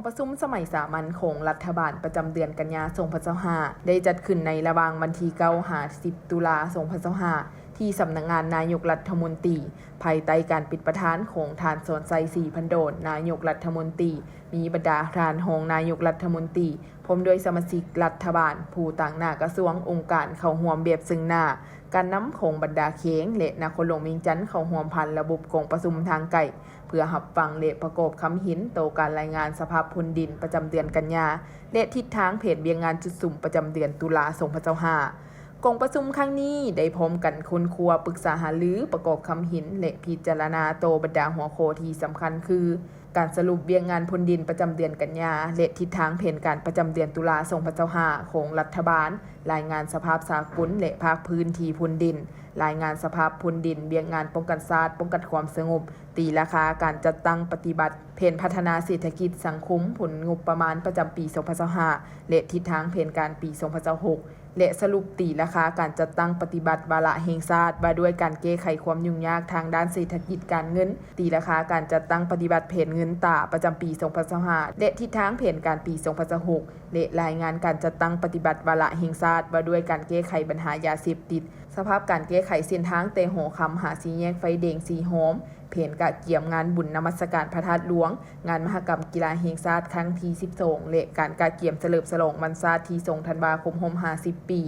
ประชุมสมัยสามัญของรัฐบาลประจำเดือนกันยายน2025ได้จัดขึ้นในระหว่างวันที่9-10 ตุลาคม2025ที่สำนักงานนายกรัฐมนตรีภายใต้การปิดประธานของทานสอนไซศรีพันโดนนายกรัฐมนตรีมีบรรดาทานรองนายกรัฐมนตรีพร้อมด้วยสมาชิกรัฐบาลผู้ต่างหน้ากระทรวงองค์การเข้าร่วมแบบซึ่งหน้าการนำของบรรดาเค้งและนครหลวงเวียงจันทน์เข้าร่วมผ่านระบบกองประชุมทางไกลเพื่อรับฟังและประกอบคำหินต่อการรายงานสภาพพื้นดินประจำเดือนกันยาและทิศทางเพจเบียงงานจุดสุ่มประจำเดือนตุลาคม2025กองประชุมครั้งนี้ได้พร้อมกันค้นคว้าปรึกษาหารือประกอบคำหินและพิจารณาโตบรรดาหัวข้อที่สำคัญคือการสรุปเบียงงานพื้นดินประจำเดือนกันยาและทิศทางแผนการประจำเดือนตุลาคม2025ของรัฐบาลรายงานสภาพสากลและภาคพื้นที่พื้นดินรายงานสภาพพื้นดินเบียงงานป้องกันศาสตร์ป้องกันความสงบตีราคาการจัดตั้งปฏิบัติแผนพัฒนาเศรษฐกิจสังคมผลงบประมาณประจำปี2025และทิศทางแผนการปี2026และสรุปตีราคาการจัดตั้งปฏิบัติวาระแห่งชาติว่าด้วยการแก้ไขความยุ่งยากทางด้านเศรษฐกิจการเงินตีราคาการจัดตั้งปฏิบัติแผนเงินตราประจำปี2025และทิศทางแผนการปี2026และรายงานการจัดตั้งปฏิบัติวาระแห่งชาติว่าด้วยการแก้ไขปัญหายาเสพติดสภาพการแก้ไขเส้นทางเตหอคำหาสีแยกไฟแดงสีหอมแผนกะเกี่ยมงานบุญนมัสการพระธาตุหลวงงานมหกรรมกีฬาแห่งชาติครั้งที่12และการกะเกี่ยมเฉลิมฉลองวันชาติที่2ธันวาคม50 ปี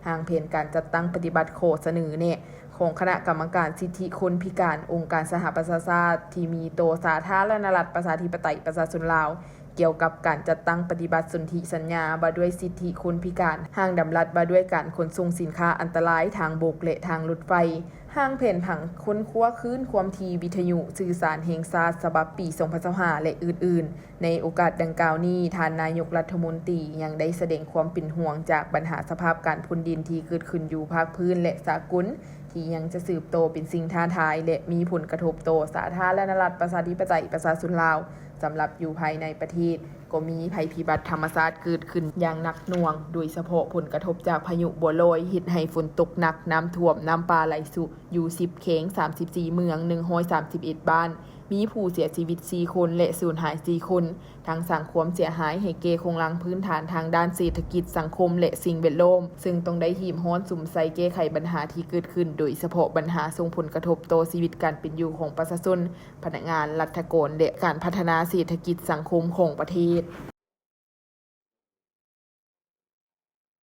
ทางแผนการจัดตั้งปฏิบัติโคเสนอแนะของคณะกรรมการสิทธิคนพิการองค์การสหประชาชาติที่มีโตสาธารณรัฐประชาธิปไตยประชาชนลาวเกี่ยวกับการจัดตั้งปฏิบัติสนธิสัญญาว่าด้วยสิทธิคนพิการห้างดำรัฐว่าด้วยการขนส่งสินค้าอันตรายทางบกและทางรถไฟห้างแผ่นผังค้นคว้าคืนความถี่วิทยุสื่อสารแห่งชาติฉบับปี2025และอื่นๆในโอกาสดังกล่าวนี้ท่านนายกรัฐมนตรียังได้แสดงความเป็นห่วงจากปัญหาสภาพการพื้นดินที่เกิดขึ้นอยู่ภาคพื้นและสากลที่ยังจะสืบโตเป็นสิ่งท้าทายและมีผลกระทบต่อสาธารณรัฐประชาธิปไตยประชาชนลาวสำหรับอยู่ภายในประเทศก็มีภัยพิบัติธรรมชาติเกิดขึ้นอย่างหนักหน่วงโดยเฉพาะผลกระทบจากพายุบัวลอยเฮ็ดให้ฝนตกหนักน้ำท่วมน้ำป่าไหลสู่อยู่10เขต34เมือง131บ้านมีผู้เสียชีวิต4คนและสูญหาย4คนทั้งสร้างความเสียหายให้แก่โครงหลังพื้นฐานทางด้านเศรษฐกิจสังคมและสิ่งแวดล้อมซึ่งต้องได้หีบฮ้อนสุมใส่แก้ไขปัญหาที่เกิดขึ้นโดยเฉพาะปัญหาส่งผลกระทบต่อชีวิตการเป็นอยู่ของประชาชนพนักงานรัฐกรและการพัฒนาเศรษฐกิจสังคมของประเทศ